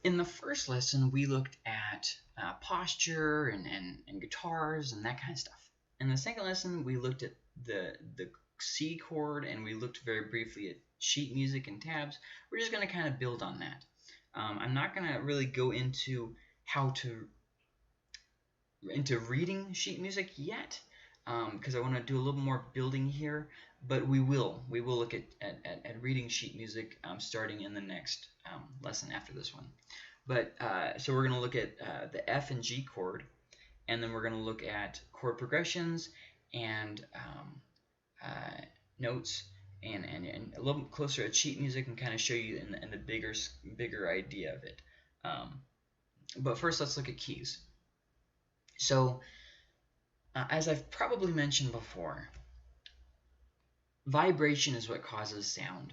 In the first lesson, we looked at posture and guitars and that kind of stuff. In the second lesson, we looked at the C chord, and we looked very briefly at sheet music and tabs. We're just going to kind of build on that. I'm not going to really go into reading sheet music yet, because I want to do a little more building here. But we will look at reading sheet music starting in the next lesson after this one. But so we're going to look at the F and G chord, and then we're going to look at chord progressions and notes, and a little closer at sheet music, and kind of show you in the bigger idea of it. But first, let's look at keys. So, as I've probably mentioned before, vibration is what causes sound.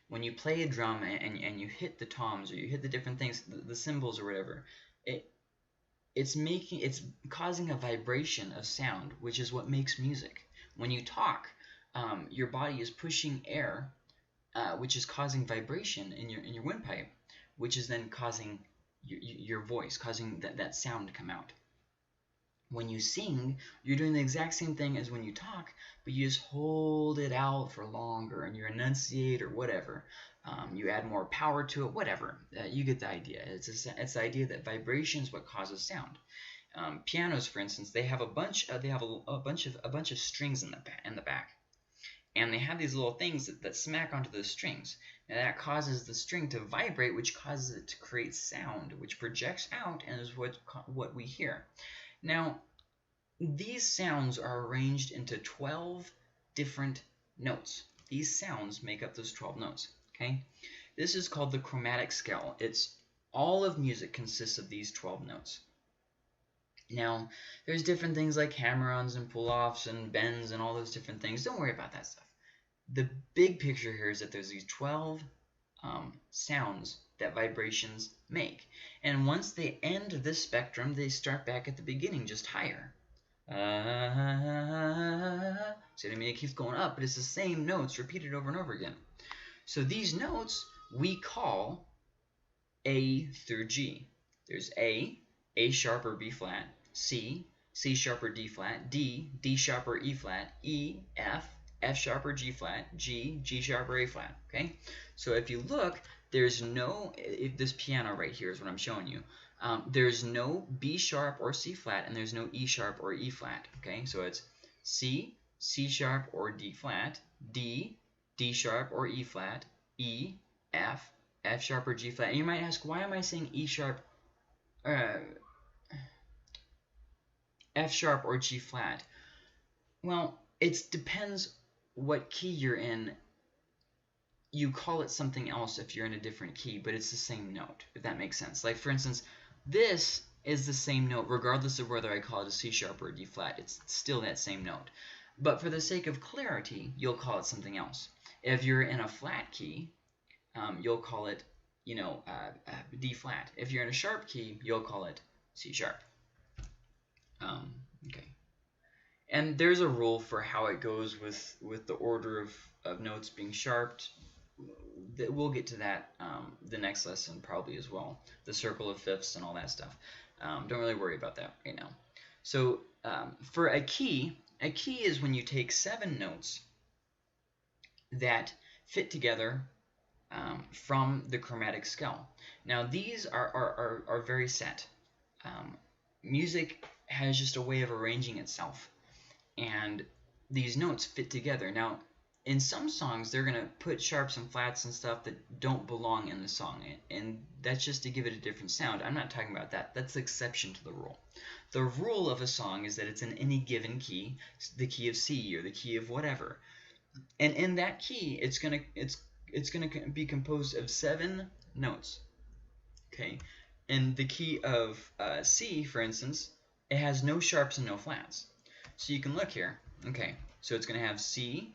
When you play a drum and you hit the toms, or you hit the different things, the cymbals or whatever, it's causing a vibration of sound, which is what makes music. When you talk, your body is pushing air, which is causing vibration in your windpipe, which is then causing your voice, causing that sound to come out. When you sing, you're doing the exact same thing as when you talk, but you just hold it out for longer, and you enunciate or whatever. You add more power to it, whatever. You get the idea. It's the idea that vibration is what causes sound. Pianos, for instance, they have a bunch of strings in the back, and they have these little things that smack onto those strings, and that causes the string to vibrate, which causes it to create sound, which projects out and is what we hear. Now, these sounds are arranged into 12 different notes. These sounds make up those 12 notes. Okay, this is called the chromatic scale. It's all of music consists of these 12 notes. Now, there's different things like hammer-ons and pull-offs and bends and all those different things. Don't worry about that stuff. The big picture here is that there's these 12 sounds that vibrations make. And once they end this spectrum, they start back at the beginning, just higher. See what I mean? It keeps going up, but it's the same notes repeated over and over again. So these notes we call A through G. There's A sharp or B flat, C sharp or D flat, D sharp or E flat, E, F sharp or G flat, G sharp or A flat. Okay? So if you look, there's no, if this piano right here is what I'm showing you, there's no B sharp or C flat, and there's no E sharp or E flat. Okay, so it's C sharp or D flat, D sharp or E flat, E, F sharp or G flat. And you might ask, why am I saying E sharp, F sharp or G flat? Well, it depends what key you're in. You call it something else if you're in a different key, but it's the same note, if that makes sense. Like, for instance, this is the same note regardless of whether I call it a C sharp or a D flat. It's still that same note. But for the sake of clarity, you'll call it something else. If you're in a flat key, you'll call it, D flat. If you're in a sharp key, you'll call it C sharp. Okay. And there's a rule for how it goes with the order of notes being sharped. We'll get to that the next lesson probably as well. The circle of fifths and all that stuff. Don't really worry about that right now. So for a key is when you take 7 notes that fit together from the chromatic scale. Now these are very set. Music has just a way of arranging itself, and these notes fit together. Now, in some songs, they're going to put sharps and flats and stuff that don't belong in the song, and that's just to give it a different sound. I'm not talking about that. That's the exception to the rule. The rule of a song is that it's in any given key, the key of C or the key of whatever. And in that key, it's going to be composed of 7 notes. Okay? In the key of C, for instance, it has no sharps and no flats. So you can look here. Okay, so it's going to have C,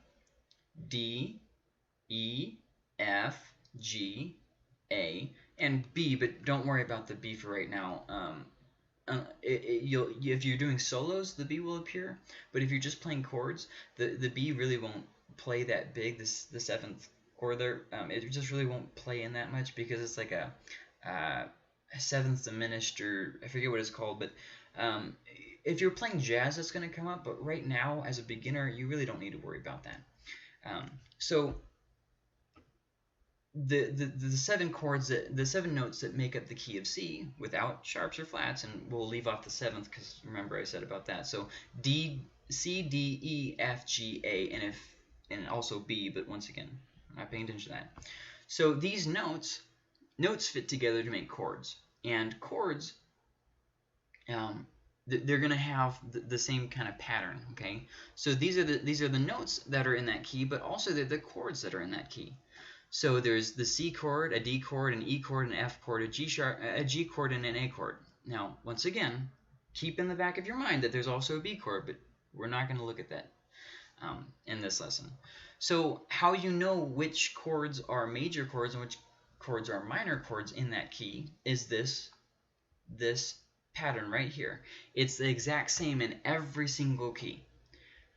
D, E, F, G, A, and B, but don't worry about the B for right now. If you're doing solos, the B will appear, but if you're just playing chords, the B really won't play that big. The 7th chord there, it just really won't play in that much, because it's like uh, seventh diminished, or I forget what it's called, but um, if you're playing jazz, that's going to come up. But right now, as a beginner, you really don't need to worry about that. So the seven chords the seven notes that make up the key of C without sharps or flats, and we'll leave off the seventh because remember I said about that. So D, C, D, E, F, G, A, and also B, but once again, I'm not paying attention to that. So these notes fit together to make chords, and chords they're going to have the same kind of pattern. Okay, so these are the notes that are in that key, but also they're the chords that are in that key. So there's the C chord, a D chord, an E chord, an F chord, a G chord, and an A chord. Now, once again, keep in the back of your mind that there's also a B chord, but we're not going to look at that in this lesson. So how you know which chords are major chords and which chords are minor chords in that key is this pattern right here. It's the exact same in every single key.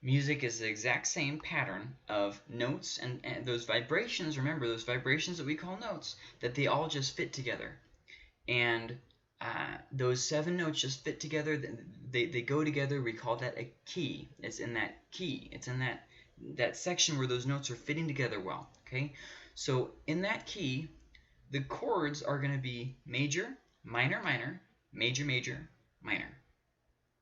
Music is the exact same pattern of notes and those vibrations. Remember, those vibrations that we call notes, that they all just fit together. And those seven notes just fit together. They go together. We call that a key. It's in that key. It's in that section where those notes are fitting together well. Okay, so in that key, the chords are going to be major, minor, minor, major, major, minor.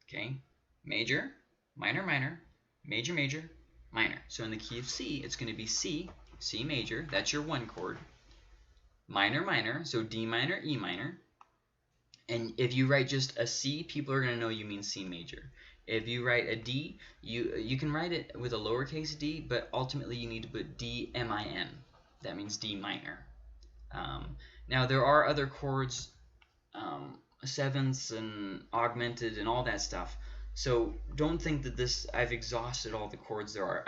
Okay, major, minor, minor, major, major, minor. So in the key of C, it's going to be C, C major. That's your one chord. Minor, minor, so D minor, E minor. And if you write just a C, people are going to know you mean C major. If you write a D, you can write it with a lowercase d, but ultimately you need to put D min. That means D minor. Now there are other chords, sevenths and augmented and all that stuff. So don't think that I've exhausted all the chords there are.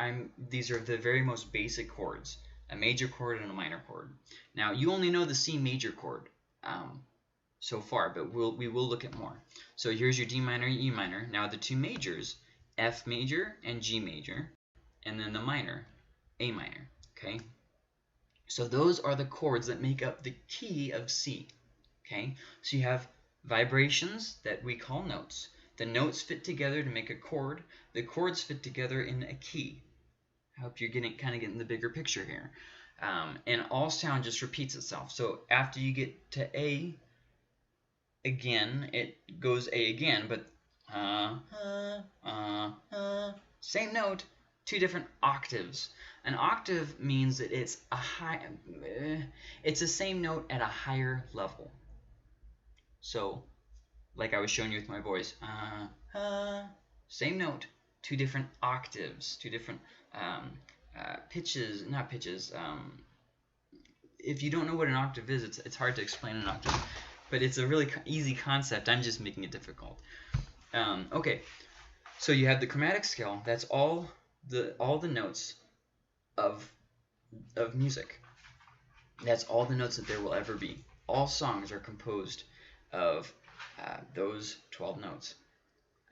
These are the very most basic chords, a major chord and a minor chord. Now you only know the C major chord so far, but we will look at more. So here's your D minor, E minor. Now the two majors, F major and G major, and then the minor, A minor. Okay. So those are the chords that make up the key of C. Okay, so you have vibrations that we call notes. The notes fit together to make a chord. The chords fit together in a key. I hope you're kind of getting the bigger picture here. And all sound just repeats itself. So after you get to A again, it goes A again, but same note, two different octaves. An octave means that it's it's the same note at a higher level. So, like I was showing you with my voice, same note, two different octaves, two different pitches, not pitches. If you don't know what an octave is, it's hard to explain an octave, but it's a really easy concept. I'm just making it difficult. Okay, so you have the chromatic scale. That's all the notes of music. That's all the notes that there will ever be. All songs are composed of those 12 notes.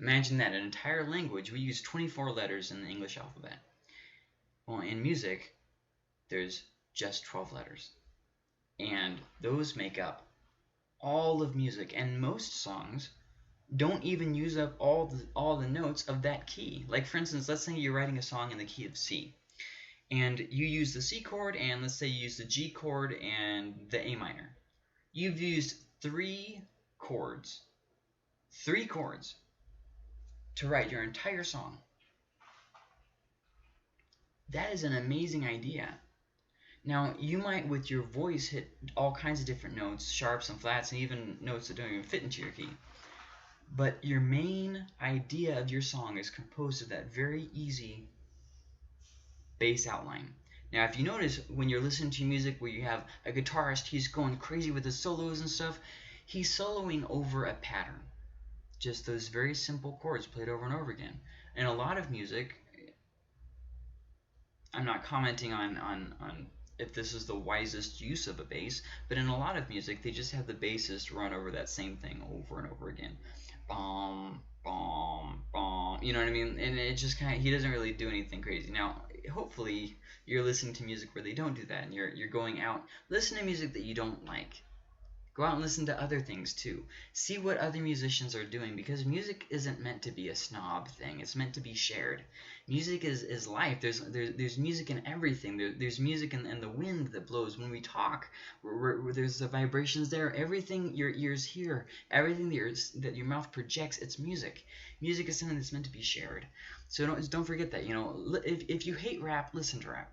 Imagine that, an entire language. We use 24 letters in the English alphabet. Well, in music, there's just 12 letters. And those make up all of music. And most songs don't even use up all the notes of that key. Like, for instance, let's say you're writing a song in the key of C. And you use the C chord, and let's say you use the G chord and the A minor. You've used three chords to write your entire song. That is an amazing idea. Now, you might, with your voice, hit all kinds of different notes, sharps and flats, and even notes that don't even fit into your key. But your main idea of your song is composed of that very easy bass outline. Now, if you notice, when you're listening to music where you have a guitarist, he's going crazy with his solos and stuff, he's soloing over a pattern. Just those very simple chords played over and over again. In a lot of music, I'm not commenting on if this is the wisest use of a bass, but in a lot of music, they just have the bassist run over that same thing over and over again. Bom, bom, bom. You know what I mean? And it just he doesn't really do anything crazy. Now, hopefully, you're listening to music where they don't do that, and you're going out, listen to music that you don't like. Go out and listen to other things too. See what other musicians are doing, because music isn't meant to be a snob thing. It's meant to be shared. Music is life. There's music in everything. There's music in the wind that blows when we talk. There's the vibrations there. Everything your ears hear, everything that your mouth projects, it's music. Music is something that's meant to be shared. So don't forget that. You know, if you hate rap, listen to rap.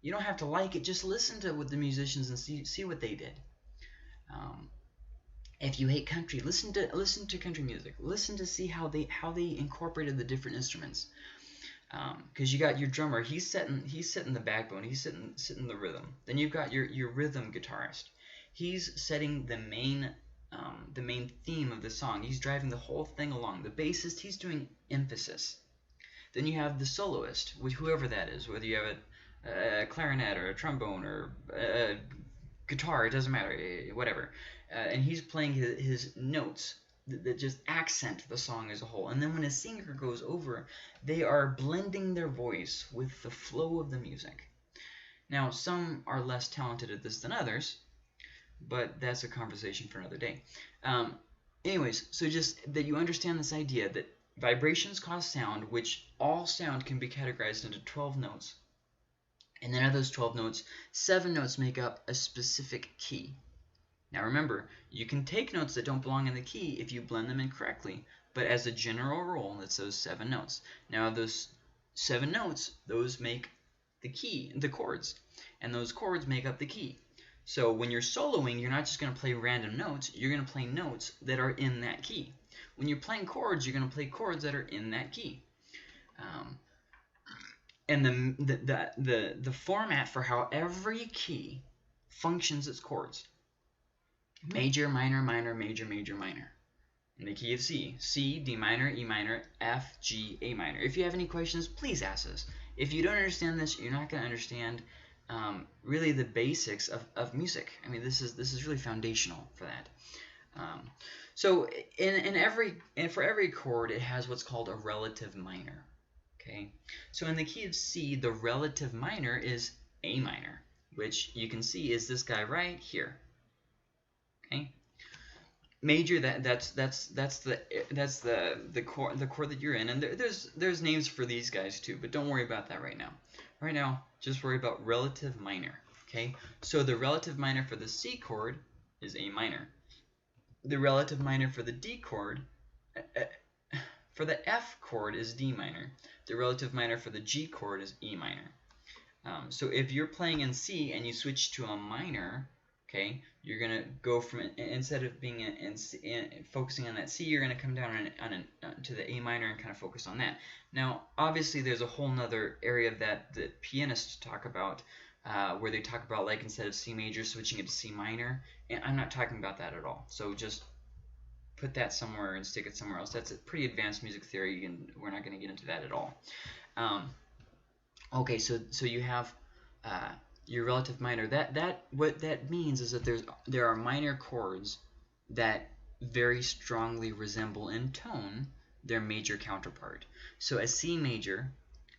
You don't have to like it. Just listen to what the musicians and see what they did. If you hate country, listen to country music. Listen to see how they incorporated the different instruments. Because you got your drummer, he's setting the backbone, he's setting the rhythm. Then you've got your rhythm guitarist. He's setting the main theme of the song. He's driving the whole thing along. The bassist, he's doing emphasis. Then you have the soloist, with whoever that is, whether you have a clarinet or a trombone or a guitar, it doesn't matter, whatever. And he's playing his notes that just accent the song as a whole. And then when a singer goes over, they are blending their voice with the flow of the music. Now, some are less talented at this than others, but that's a conversation for another day. Anyways, so just that you understand this idea that vibrations cause sound, which all sound can be categorized into 12 notes. And then of those 12 notes, 7 notes make up a specific key. Now remember, you can take notes that don't belong in the key if you blend them in correctly, but as a general rule, it's those 7 notes. Now those 7 notes, those make the key, the chords, and those chords make up the key. So when you're soloing, you're not just going to play random notes, you're going to play notes that are in that key. When you're playing chords, you're going to play chords that are in that key. And the format for how every key functions as chords: major, minor, minor, major, major, minor. In the key of C, C, D minor, E minor, F, G, A minor. If you have any questions, please ask us. If you don't understand this, you're not going to understand really the basics of music. I mean, this is really foundational for that. So for every chord, it has what's called a relative minor. Okay, so in the key of C, the relative minor is A minor, which you can see is this guy right here. Okay, major, that's the chord that you're in, and there's names for these guys too, but don't worry about that right now. Right now, just worry about relative minor. Okay, so the relative minor for the C chord is A minor. The relative minor for the D chord, for the F chord, is D minor. The relative minor for the G chord is E minor. So if you're playing in C and you switch to a minor, okay, you're gonna go from, instead of being focusing on that C, you're gonna come down to the A minor and kind of focus on that. Now, obviously, there's a whole nother area that pianists talk about, where they talk about, like, instead of C major, switching it to C minor, and I'm not talking about that at all. So just put that somewhere and stick it somewhere else. That's a pretty advanced music theory, and we're not going to get into that at all. Okay, so you have your relative minor. What that means is that there are minor chords that very strongly resemble in tone their major counterpart. So a C major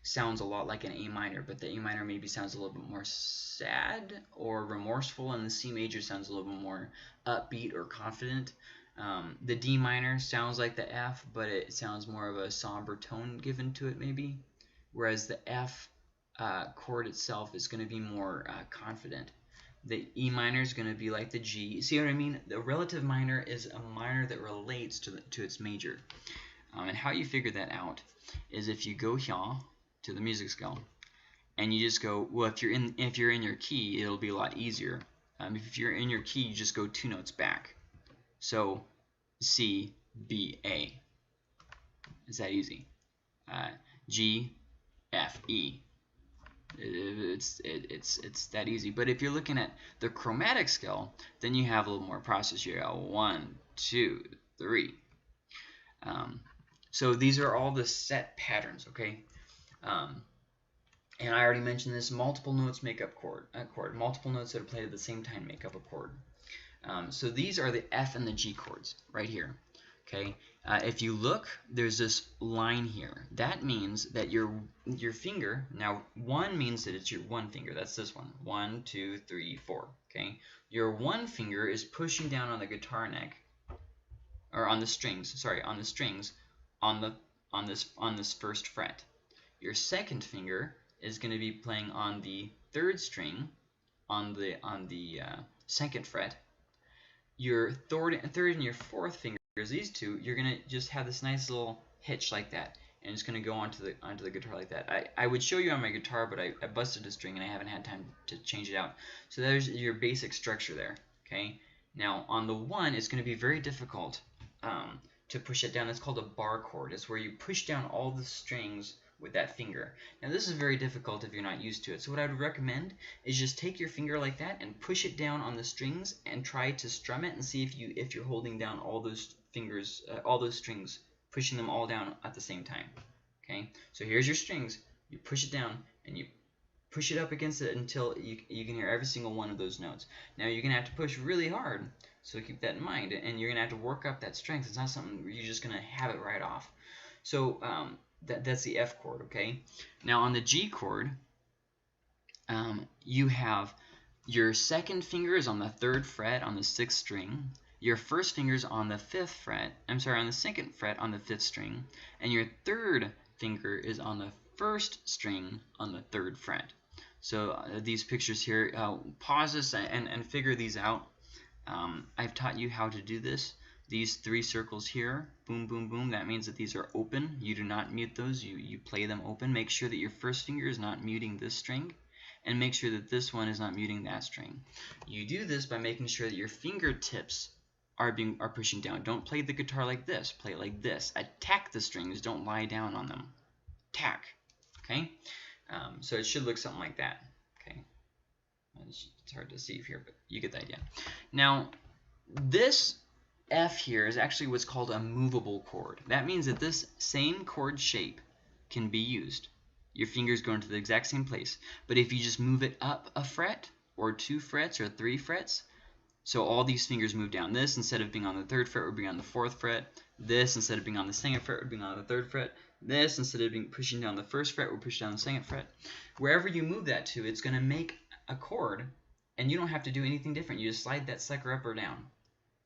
sounds a lot like an A minor, but the A minor maybe sounds a little bit more sad or remorseful, and the C major sounds a little bit more upbeat or confident. The D minor sounds like the F, but it sounds more of a somber tone given to it maybe, whereas the F chord itself is going to be more confident. The E minor is going to be like the G. See what I mean? The relative minor is a minor that relates to its major. And how you figure that out is if you go here to the music scale, and you just go, well, if you're in your key, it'll be a lot easier. If you're in your key, you just go 2 notes back. So C, B, A. It's that easy. G, F, E. It's that easy. But if you're looking at the chromatic scale, then you have a little more process. You got 1, 2, 3. So these are all the set patterns, okay? And I already mentioned this. Multiple notes make up a chord. Multiple notes that are played at the same time make up a chord. So these are the F and the G chords right here. Okay. If you look, there's this line here. That means that your finger, now 1 means that it's your 1 finger. That's this one. 1, 2, 3, 4. Okay, your one finger is pushing down on the guitar neck, or on the strings. Sorry, on the strings, on the on this first fret. Your second finger is going to be playing on the third string, on the second fret. Your third and your fourth fingers, these two, you're gonna just have this nice little hitch like that, and it's gonna go onto the guitar like that. I would show you on my guitar, but I busted a string and I haven't had time to change it out. So there's your basic structure there. Okay. Now on the one, it's gonna be very difficult to push it down. It's called a bar chord. It's where you push down all the strings with that finger. Now this is very difficult if you're not used to it. So what I would recommend is just take your finger like that and push it down on the strings and try to strum it and see if you're holding down all those fingers, all those strings, pushing them all down at the same time. Okay, so here's your strings. You push it down and you push it up against it until you can hear every single one of those notes. Now you're gonna have to push really hard, so keep that in mind, and you're gonna have to work up that strength. It's not something where you're just gonna have it right off. So that's the F chord, okay? Now on the G chord, you have your second finger is on the third fret on the sixth string. Your first finger is on the fifth fret. I'm sorry, on the second fret on the fifth string, and your third finger is on the first string on the third fret. So these pictures here, pause this and figure these out. I've taught you how to do this. These three circles here, boom, boom, boom, that means that these are open. You do not mute those. You play them open. Make sure that your first finger is not muting this string, and make sure that this one is not muting that string. You do this by making sure that your fingertips are pushing down. Don't play the guitar like this. Play it like this. Attack the strings. Don't lie down on them. Attack. Okay? So it should look something like that. Okay? It's hard to see here, but you get the idea. Now, this F here is actually what's called a movable chord. That means that this same chord shape can be used. Your fingers go into the exact same place. But if you just move it up a fret, or 2 frets, or 3 frets, so all these fingers move down. This, instead of being on the 3rd fret, would be on the 4th fret. This, instead of being on the 2nd fret, would be on the 3rd fret. This, instead of being pushing down the 1st fret, would push down the 2nd fret. Wherever you move that to, it's going to make a chord, and you don't have to do anything different. You just slide that sucker up or down.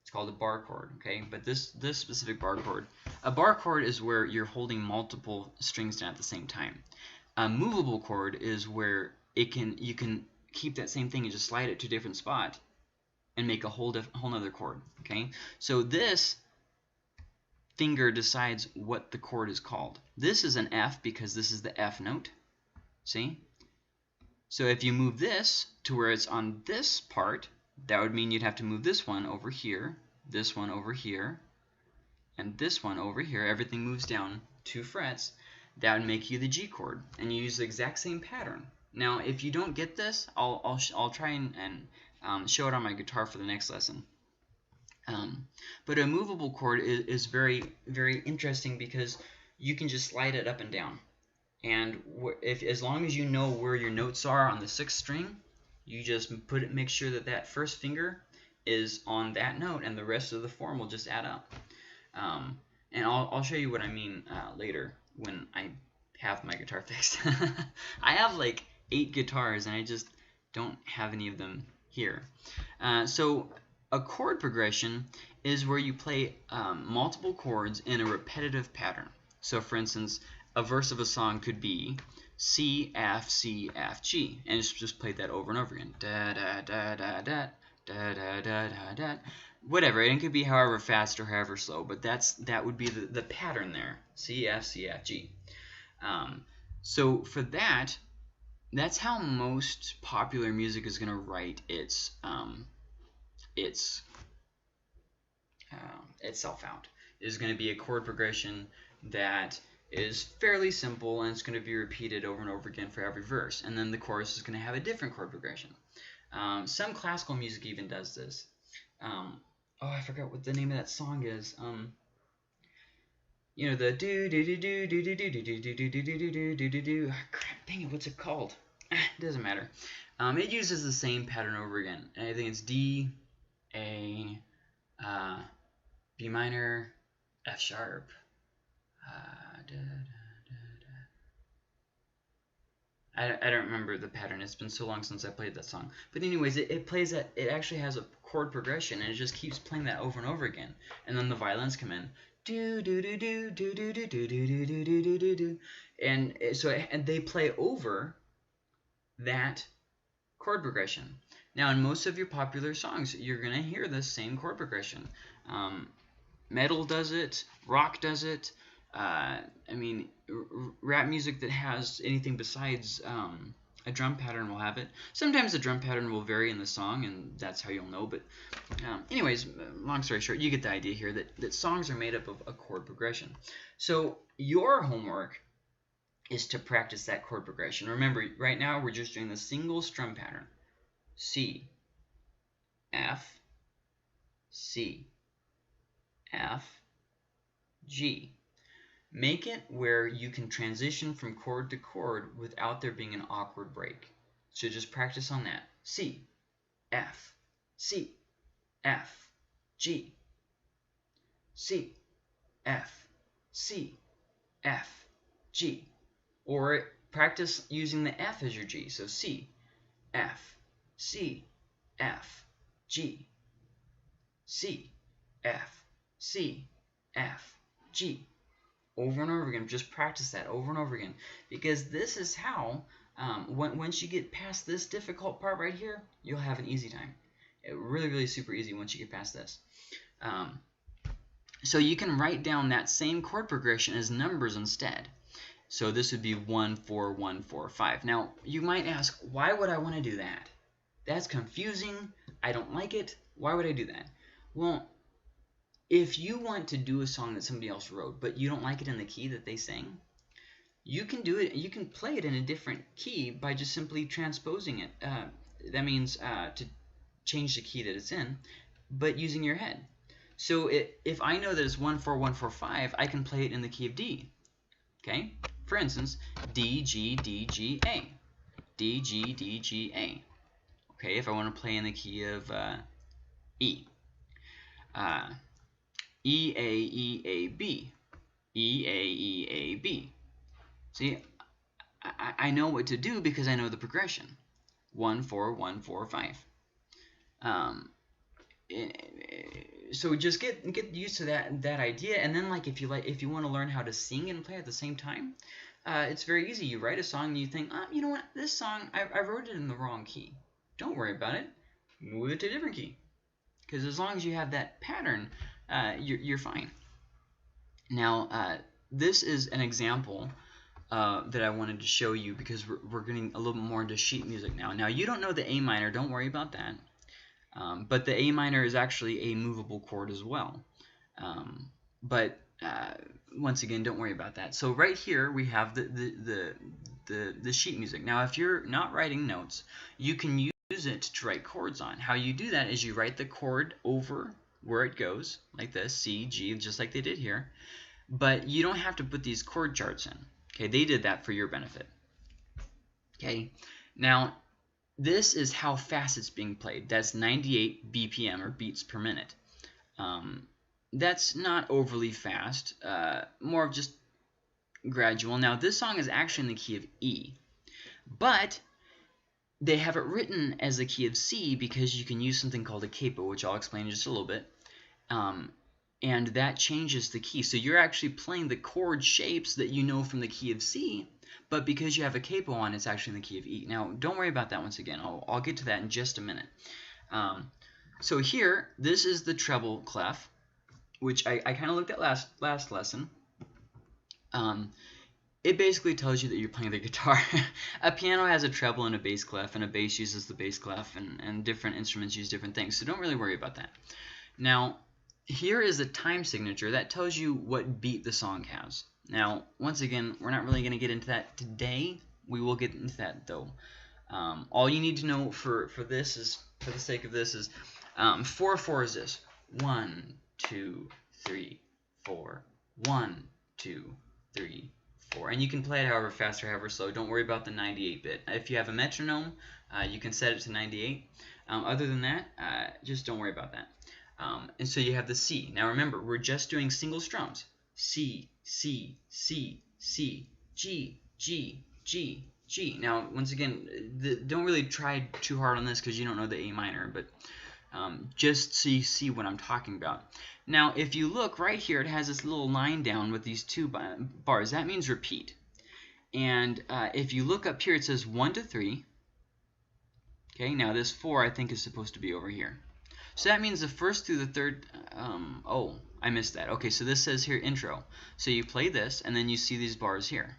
It's called a bar chord, okay? But this specific bar chord, a bar chord is where you're holding multiple strings down at the same time. A movable chord is where you can keep that same thing and just slide it to a different spot and make a whole nother chord, okay? So this finger decides what the chord is called. This is an F because this is the F note, see? So if you move this to where it's on this part, that would mean you'd have to move this one over here, this one over here, and this one over here. Everything moves down 2 frets. That would make you the G chord, and you use the exact same pattern. Now, if you don't get this, I'll try and show it on my guitar for the next lesson. But a movable chord is very, very interesting because you can just slide it up and down. And as long as you know where your notes are on the 6th string, you just make sure that that first finger is on that note, and the rest of the form will just add up. And I'll show you what I mean later when I have my guitar fixed. I have like 8 guitars, and I just don't have any of them here. So a chord progression is where you play multiple chords in a repetitive pattern. So for instance, a verse of a song could be C, F, C, F, G, and it's just played that over and over again. Da da da da da da da da da da. Whatever, it could be however fast or however slow, but that would be the pattern there. C, F, C, F, G. So for that's how most popular music is going to write itself out. Is going to be a chord progression that is fairly simple, and it's going to be repeated over and over again for every verse. And then the chorus is going to have a different chord progression. Some classical music even does this. Oh, I forgot what the name of that song is. You know, the do do do do do do do do do do do do do do do do. Crap, dang it, what's it called? It doesn't matter. It uses the same pattern over again. And I think it's D, A, B minor, F sharp. I don't remember the pattern. It's been so long since I played that song. But anyways, it plays that. It actually has a chord progression, and it just keeps playing that over and over again. And then the violins come in, do do do do do do do do do do do do do do, and and they play over that chord progression. Now, in most of your popular songs, you're gonna hear this same chord progression. Um, Metal does it, rock does it. I mean, rap music that has anything besides a drum pattern will have it. Sometimes the drum pattern will vary in the song, and that's how you'll know. But anyways, long story short, you get the idea here that songs are made up of a chord progression. So your homework is to practice that chord progression. Remember, right now we're just doing the single strum pattern. C, F, C, F, G. Make it where you can transition from chord to chord without there being an awkward break. So just practice on that. C, F, C, F, G, C, F, C, F, G. Or practice using the F as your G. So C, F, C, F, G, C, F, C, F, G. Over and over again. Just practice that over and over again, because this is how once you get past this difficult part right here, you'll have an easy time. Really super easy once you get past this. So you can write down that same chord progression as numbers instead. So this would be 1 4 1 4 5. Now you might ask, why would I want to do that? That's confusing. I don't like it. Why would I do that? Well, if you want to do a song that somebody else wrote, but you don't like it in the key that they sang, you can do it. You can play it in a different key by just simply transposing it. That means to change the key that it's in, but using your head. So if I know that it's 1 4 1 4 5, I can play it in the key of D. Okay. For instance, D G D G A, D G D G A. Okay. If I want to play in the key of E. E A E A B, E A E A B. See, I know what to do because I know the progression. 1 4 1 4 5. So just get used to that idea, and then if you want to learn how to sing and play at the same time, it's very easy. You write a song and you think, you know what, this song I wrote it in the wrong key. Don't worry about it. Move it to a different key, because as long as you have that pattern, you're fine. Now, this is an example that I wanted to show you, because we're getting a little bit more into sheet music now. Now, you don't know the A minor. Don't worry about that. But the A minor is actually a movable chord as well. But once again, don't worry about that. So right here we have the sheet music. Now, if you're not writing notes, you can use it to write chords on. How you do that is you write the chord over where it goes, like this, C, G, just like they did here. But you don't have to put these chord charts in. Okay, they did that for your benefit. Okay, now this is how fast it's being played. That's 98 BPM, or beats per minute. That's not overly fast, more of just gradual. Now, this song is actually in the key of E, but they have it written as the key of C because you can use something called a capo, which I'll explain in just a little bit. And that changes the key. So you're actually playing the chord shapes that you know from the key of C, but because you have a capo on, it's actually in the key of E. Now, don't worry about that once again. I'll get to that in just a minute. So here, this is the treble clef, which I kind of looked at last lesson. It basically tells you that you're playing the guitar. A piano has a treble and a bass clef, and a bass uses the bass clef, and different instruments use different things. So don't really worry about that. Now, here is a time signature that tells you what beat the song has. Now, once again, we're not really going to get into that today. We will get into that, though. All you need to know for this is, for the sake of this, is 4/4 is this. 1 2 3 4. 1 2 3 4. And you can play it however fast or however slow. Don't worry about the 98-bit. If you have a metronome, you can set it to 98. Other than that, just don't worry about that. And so you have the C. Now remember, we're just doing single strums. C, C, C, C, G, G, G, G. Now, once again, don't really try too hard on this because you don't know the A minor, but just so you see what I'm talking about. Now, if you look right here, it has this little line down with these two bars. That means repeat. And if you look up here, it says 1 to 3. Okay, now this 4 I think is supposed to be over here. So that means the first through the third, oh, I missed that. Okay, so this says here intro. So you play this, and then you see these bars here.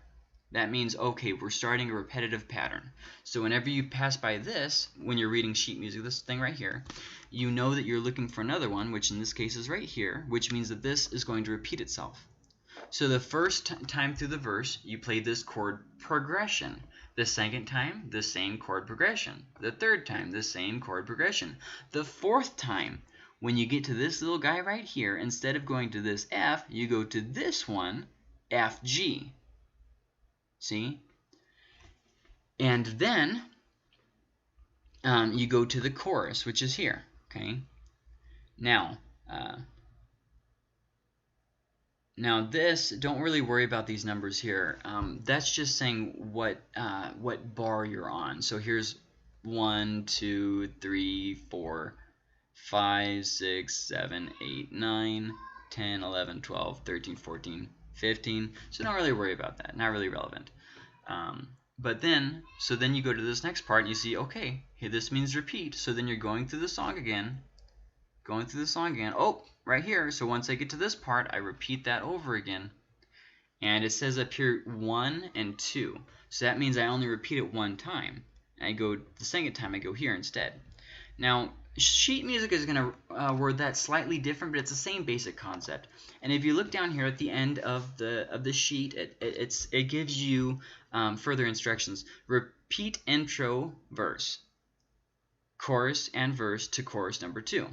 That means, okay, we're starting a repetitive pattern. So whenever you pass by this, when you're reading sheet music, this thing right here, you know that you're looking for another one, which in this case is right here, which means that this is going to repeat itself. So the first time through the verse, you play this chord progression. The second time, the same chord progression. The third time, the same chord progression. The fourth time, when you get to this little guy right here, instead of going to this F, you go to this one, F, G. See? And then you go to the chorus, which is here. Okay. Now this, don't really worry about these numbers here. That's just saying what bar you're on. So here's 1, 2, 3, 4, 5, 6, 7, 8, 9, 10, 11, 12, 13, 14, 15. So don't really worry about that. Not really relevant. But then, so then you go to this next part and you see, okay, hey, this means repeat. So then you're going through the song again. Oh, right here. So once I get to this part, I repeat that over again. And it says up here 1 and 2. So that means I only repeat it one time. And I go the second time, I go here instead. Now, sheet music is going to word that slightly different, but it's the same basic concept. And if you look down here at the end of the sheet, it gives you further instructions. Repeat intro verse, chorus and verse to chorus number 2.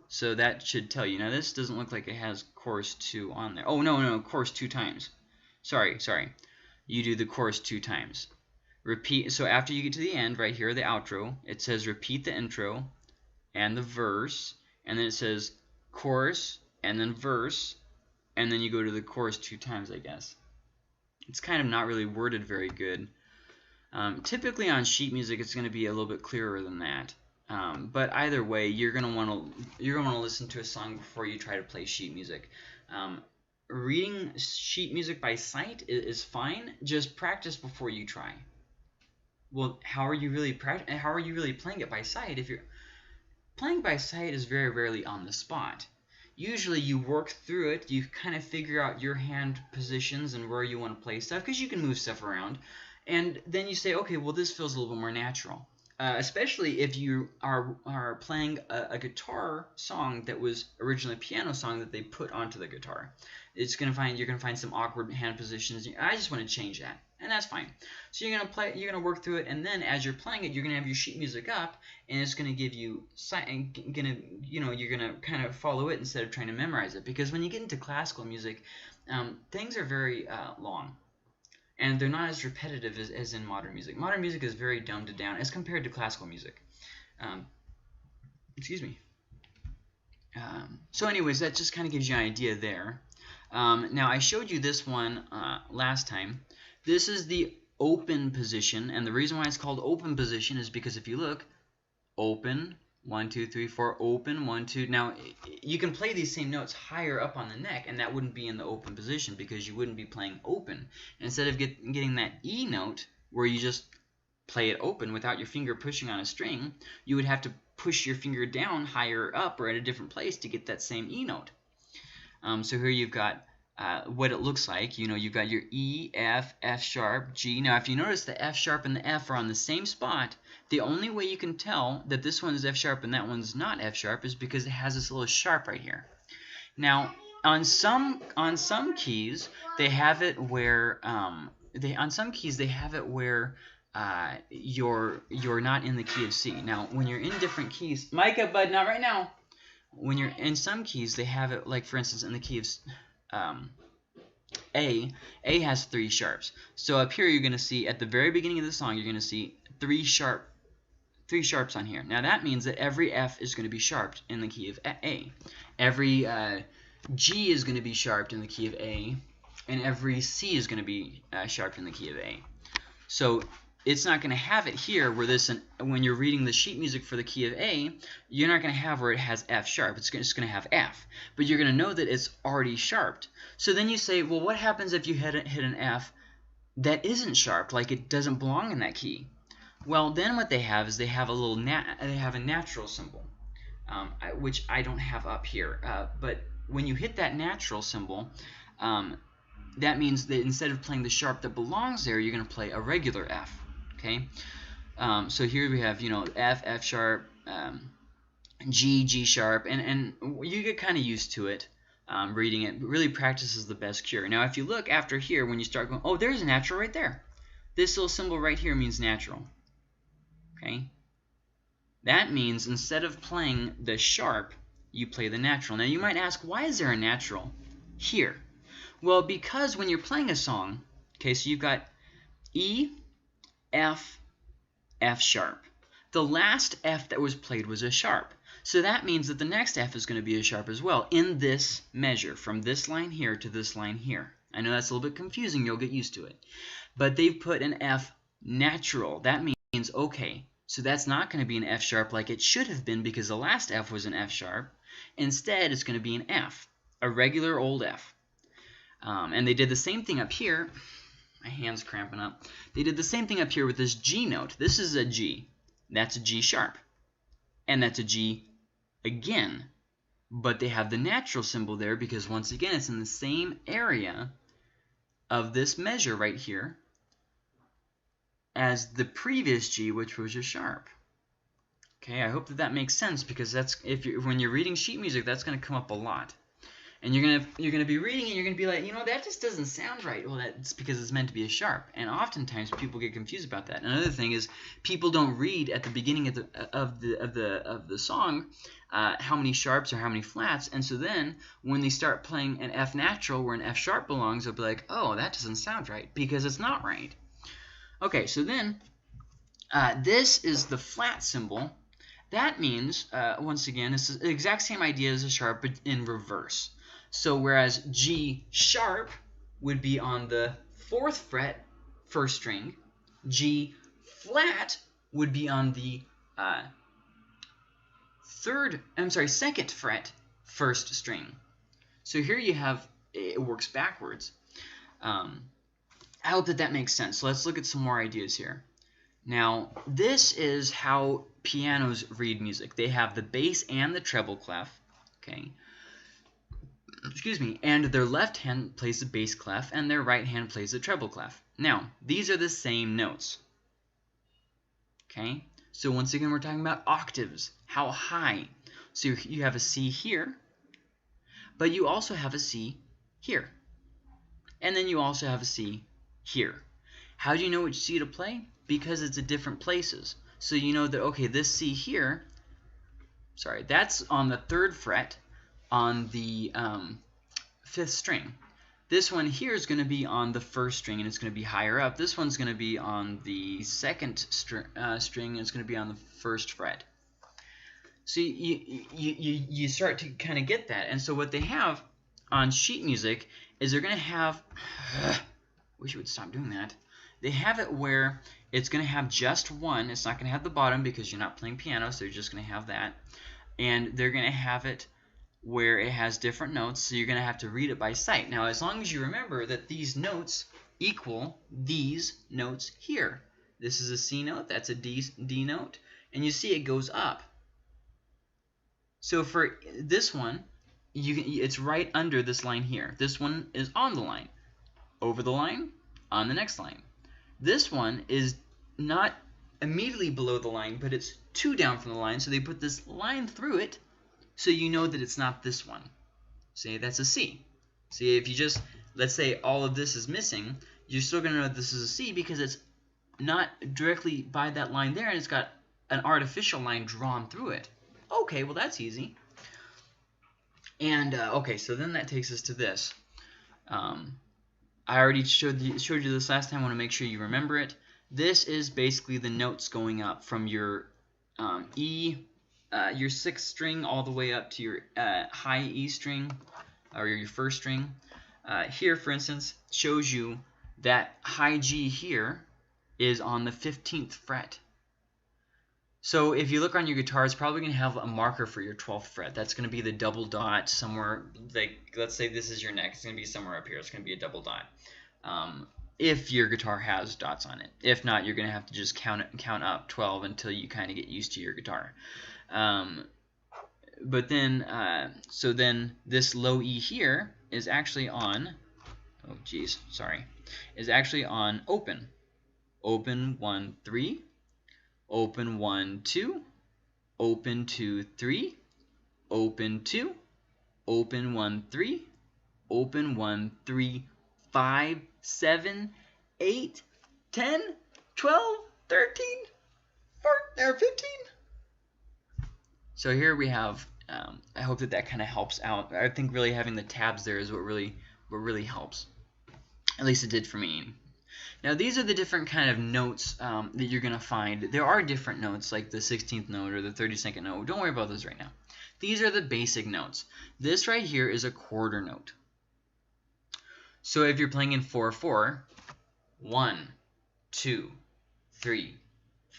So that should tell you. Now this doesn't look like it has chorus 2 on there. Oh, no, chorus 2 times. Sorry. You do the chorus 2 times. Repeat. So after you get to the end, right here, the outro, it says repeat the intro and the verse, and then it says chorus and then verse, and then you go to the chorus 2 times, I guess. It's kind of not really worded very good. Typically on sheet music, it's going to be a little bit clearer than that. But either way, you're gonna want to listen to a song before you try to play sheet music. Reading sheet music by sight is fine. Just practice before you try. Well, how are you really playing it by sight? If you're playing by sight, is very rarely on the spot. Usually, you work through it. You kind of figure out your hand positions and where you want to play stuff, because you can move stuff around. And then you say, okay, well, this feels a little bit more natural. Especially if you are playing a guitar song that was originally a piano song that they put onto the guitar. You're gonna find some awkward hand positions. I just want to change that, and that's fine. So you're gonna work through it, and then as you're playing it, you're gonna have your sheet music up, and it's gonna give you you're gonna kind of follow it instead of trying to memorize it. Because when you get into classical music, things are very long. And they're not as repetitive as in modern music. Modern music is very dumbed down as compared to classical music. Excuse me. So anyways, that just kind of gives you an idea there. Now, I showed you this one last time. This is the open position. And the reason why it's called open position is because if you look, open, 1, 2, 3, 4, open, 1, 2. Now, you can play these same notes higher up on the neck, and that wouldn't be in the open position because you wouldn't be playing open. Instead of getting that E note where you just play it open without your finger pushing on a string, you would have to push your finger down higher up or at a different place to get that same E note. So here you've got what it looks like. You've got your E, F, F sharp, G. Now, if you notice the F sharp and the F are on the same spot, the only way you can tell that this one is F sharp and that one's not F sharp is because it has this little sharp right here. Now, on some keys, they have it where you're not in the key of C. Now, when you're in different keys, Micah, bud, not right now. When you're in some keys, they have it, like for instance in the key of A has 3 sharps. So up here you're going to see at the very beginning of the song, you're going to see 3 sharps on here. Now that means that every F is going to be sharped in the key of A. Every G is going to be sharped in the key of A, and every C is going to be sharped in the key of A. So it's not going to have it here where when you're reading the sheet music for the key of A, you're not going to have where it has F sharp. It's just going to have F. But you're going to know that it's already sharped. So then you say, well, what happens if you hit an F that isn't sharped, like it doesn't belong in that key? Well, then what they have is they have a natural symbol, which I don't have up here. But when you hit that natural symbol, that means that instead of playing the sharp that belongs there, you're going to play a regular F. Okay, so here we have, F, F sharp, G, G sharp, and you get kind of used to it. Reading it really practices the best cure. Now, if you look after here, when you start going, oh, there's a natural right there. This little symbol right here means natural. Okay, that means instead of playing the sharp, you play the natural. Now, you might ask, why is there a natural here? Well, because when you're playing a song, okay, so you've got E, F, F sharp. The last F that was played was a sharp. So that means that the next F is going to be a sharp as well in this measure, from this line here to this line here. I know that's a little bit confusing. You'll get used to it. But they've put an F natural. That means, okay, so that's not going to be an F sharp like it should have been because the last F was an F sharp. Instead, it's going to be an F, a regular old F. And they did the same thing up here. My hand's cramping up. They did the same thing up here with this G note. This is a G. That's a G sharp. And that's a G again. But they have the natural symbol there because, once again, it's in the same area of this measure right here as the previous G, which was a sharp. Okay, I hope that makes sense because that's when you're reading sheet music, that's going to come up a lot. And you're gonna be reading and you're gonna be like, that just doesn't sound right. Well, that's because it's meant to be a sharp. And oftentimes people get confused about that. Another thing is people don't read at the beginning of the song how many sharps or how many flats. And so then when they start playing an F natural where an F sharp belongs, they'll be like, oh, that doesn't sound right because it's not right. Okay, so then this is the flat symbol. That means once again it's the exact same idea as a sharp but in reverse. So whereas G sharp would be on the 4th fret, 1st string, G flat would be on the 2nd fret, 1st string. So here you have, it works backwards. I hope that makes sense. So let's look at some more ideas here. Now, this is how pianos read music. They have the bass and the treble clef, okay? Excuse me, and their left hand plays the bass clef and their right hand plays the treble clef. Now, these are the same notes. Okay? So once again, we're talking about octaves, how high. So you have a C here, but you also have a C here. And then you also have a C here. How do you know which C to play? Because it's at different places. So you know that, okay, this C here, that's on the 3rd fret, on the 5th string. This one here is going to be on the 1st string and it's going to be higher up. This one's going to be on the 2nd string and it's going to be on the 1st fret. So you start to kind of get that. And so what they have on sheet music is they're going to have wish you would stop doing that. They have it where it's going to have just one. It's not going to have the bottom because you're not playing piano, so you're just going to have that. And they're going to have it where it has different notes, so you're going to have to read it by sight. Now, as long as you remember that these notes equal these notes here. This is a C note, that's a D note, and you see it goes up. So for this one, it's right under this line here. This one is on the line, over the line, on the next line. This one is not immediately below the line, but it's 2 down from the line, so they put this line through it, so you know that it's not this one. See, that's a C. See, if you just, let's say all of this is missing, you're still going to know that this is a C because it's not directly by that line there, and it's got an artificial line drawn through it. Okay, well that's easy. And, okay, so then that takes us to this. I already showed you this last time. I want to make sure you remember it. This is basically the notes going up from your E, your 6th string all the way up to your high E string, or your 1st string. Here, for instance, shows you that high G here is on the 15th fret. So if you look on your guitar, it's probably going to have a marker for your 12th fret. That's going to be the double dot somewhere, like let's say this is your neck. It's going to be somewhere up here. It's going to be a double dot. If your guitar has dots on it. If not, you're going to have to just count up 12 until you kind of get used to your guitar. But then, so then this low E here is actually on, oh geez, sorry, is actually on open. Open 1, 3, open 1, 2, open 2, 3, open 2, open 1, 3, open 1, 3, 5, 7, 8, 10, 12, 13, 14, 15. So here we have, I hope that kind of helps out. I think really having the tabs there is what really helps. At least it did for me. Now these are the different kind of notes that you're going to find. There are different notes like the 16th note or the 32nd note. Don't worry about those right now. These are the basic notes. This right here is a quarter note. So if you're playing in 4/4, 1, 2, 3,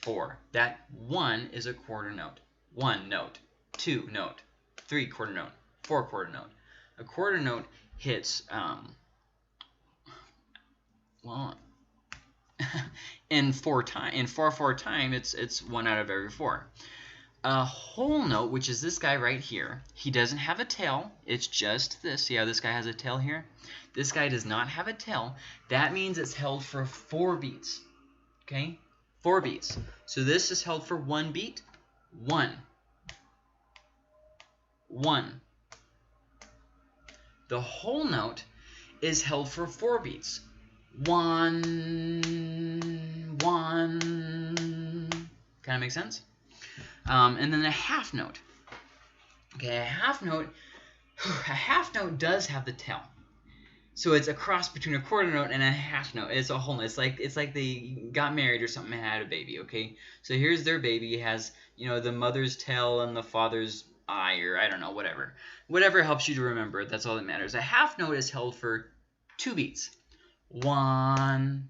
4. That 1 is a quarter note. 1 note, 2 note, 3 quarter note, 4 quarter note. A quarter note hits well in 4/4 time it's 1 out of every 4. A whole note, which is this guy right here, he doesn't have a tail. It's just this. See how this guy has a tail here? This guy does not have a tail. That means it's held for 4 beats. Okay? 4 beats. So this is held for 1 beat. 1. 1. The whole note is held for 4 beats. 1, 1. Kind of make sense? And then a half note. Okay, a half note does have the tail. So it's a cross between a quarter note and a half note. It's a whole note. It's like they got married or something and had a baby, okay? So here's their baby. It has, you know, the mother's tail and the father's eye, or I don't know, whatever. Whatever helps you to remember it, that's all that matters. A half note is held for 2 beats. 1.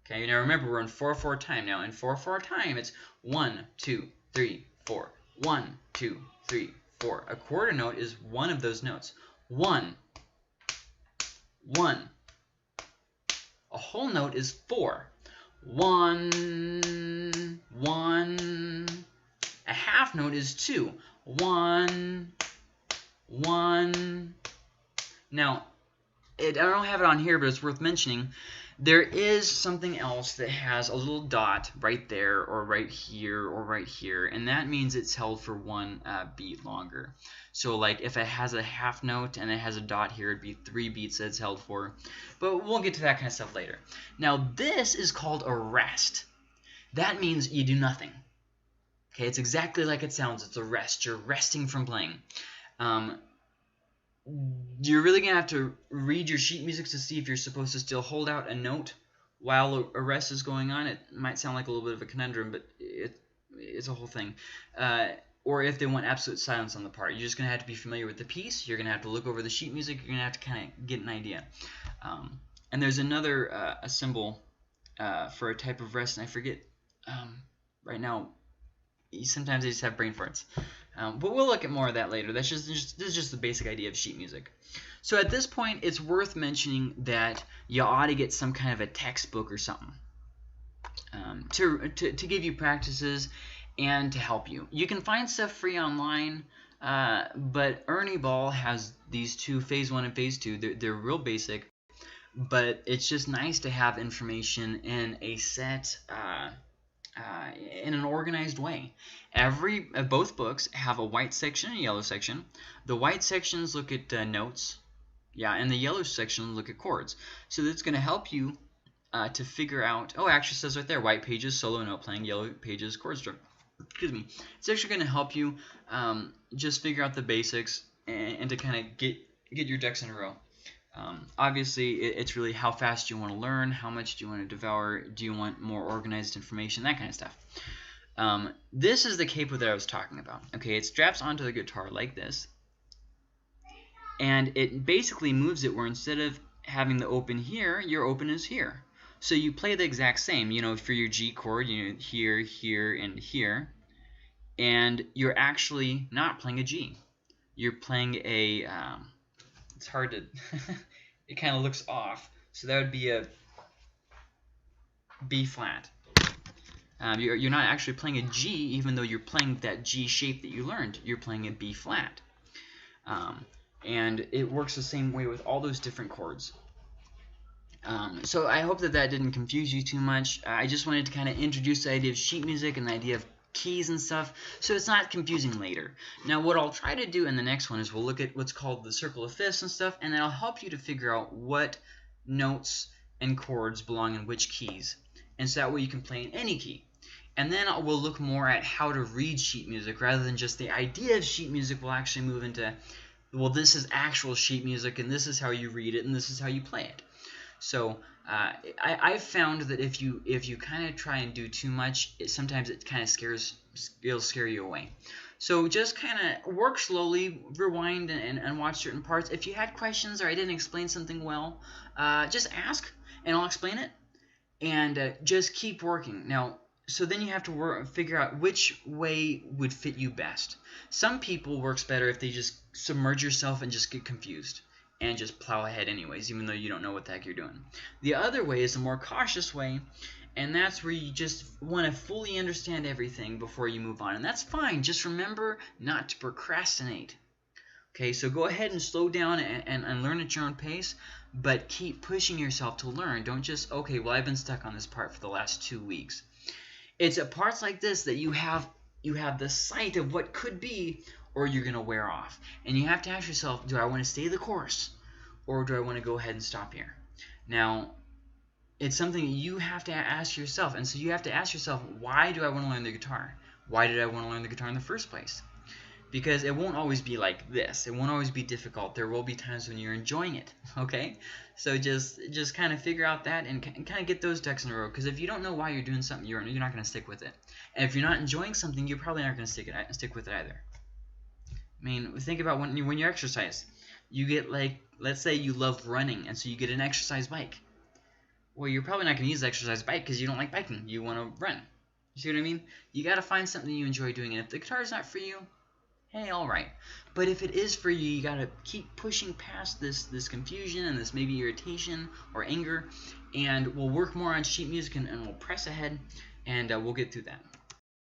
Okay, now remember we're in 4/4 time now. In 4/4 time, it's 1, 2, 3, 4. 1, 2, 3, 4. A quarter note is one of those notes. 1. 1. A whole note is 4. 1, 1. A half note is 2. 1, 1. Now, I don't have it on here, but it's worth mentioning. There is something else that has a little dot right there or right here or right here, and that means it's held for 1 beat longer. So like if it has a half note and it has a dot here, it'd be 3 beats that it's held for. But we'll get to that kind of stuff later. Now this is called a rest. That means you do nothing. Okay, it's exactly like it sounds. It's a rest. You're resting from playing. You're really going to have to read your sheet music to see if you're supposed to still hold out a note while a rest is going on. It might sound like a little bit of a conundrum, but it's a whole thing. Or if they want absolute silence on the part. You're just going to have to be familiar with the piece. You're going to have to look over the sheet music. You're going to have to kind of get an idea. And there's another a symbol for a type of rest, and I forget right now. Sometimes they just have brain farts. But we'll look at more of that later. This is just the basic idea of sheet music. So at this point, it's worth mentioning that you ought to get some kind of a textbook or something to give you practices and to help you. You can find stuff free online, but Ernie Ball has these two, Phase 1 and Phase 2. They're real basic, but it's just nice to have information in a set in an organized way. Both books have a white section and a yellow section. The white sections look at notes, and the yellow section look at chords. So that's going to help you to figure out. Oh, it actually says right there, white pages solo note playing, yellow pages chord structure. Excuse me. It's actually going to help you just figure out the basics and to kind of get your ducks in a row. Obviously, it's really how fast you want to learn, how much do you want to devour, do you want more organized information, that kind of stuff. This is the capo that I was talking about. Okay, it straps onto the guitar like this, and it basically moves it where instead of having the open here, your open is here. So you play the exact same, you know, for your G chord, you know, here, here, and here, and you're actually not playing a G. You're playing a, it's hard to, it kind of looks off. So that would be a B flat. You're not actually playing a G, even though you're playing that G shape that you learned. You're playing a B flat. And it works the same way with all those different chords. So I hope that didn't confuse you too much. I just wanted to kind of introduce the idea of sheet music and the idea of keys and stuff, so it's not confusing later. Now what I'll try to do in the next one is we'll look at what's called the circle of fifths and stuff, and then I'll help you to figure out what notes and chords belong in which keys, and so that way you can play in any key. And then we'll look more at how to read sheet music rather than just the idea of sheet music. We'll actually move into, well, this is actual sheet music, and this is how you read it, and this is how you play it. So I've found that if you kind of try and do too much, sometimes it kind of it'll scare you away. So just kind of work slowly, rewind and watch certain parts. If you had questions or I didn't explain something well, just ask and I'll explain it. And just keep working. Now, so then you have to figure out which way would fit you best. Some people works better if they just submerge yourself and just get confused and just plow ahead anyways, even though you don't know what the heck you're doing. The other way is a more cautious way, and that's where you just want to fully understand everything before you move on. And that's fine. Just remember not to procrastinate. Okay, so go ahead and slow down and learn at your own pace, but keep pushing yourself to learn. Don't just, okay, well, I've been stuck on this part for the last 2 weeks. It's at parts like this that you have the sight of what could be, or you're going to wear off. And you have to ask yourself, do I want to stay the course, or do I want to go ahead and stop here? Now, it's something you have to ask yourself. And so you have to ask yourself, why do I want to learn the guitar? Why did I want to learn the guitar in the first place? Because it won't always be like this. It won't always be difficult. There will be times when you're enjoying it, okay? So just kind of figure out that and kind of get those ducks in a row. Because if you don't know why you're doing something, you're not going to stick with it. And if you're not enjoying something, you're probably not going to stick with it either. I mean, think about when you exercise. You get, like, let's say you love running, and so you get an exercise bike. Well, you're probably not going to use the exercise bike because you don't like biking. You want to run. You see what I mean? You got to find something you enjoy doing. And if the guitar's not for you, hey, all right. But if it is for you, you got to keep pushing past this confusion and this maybe irritation or anger, and we'll work more on sheet music and we'll press ahead, and we'll get through that.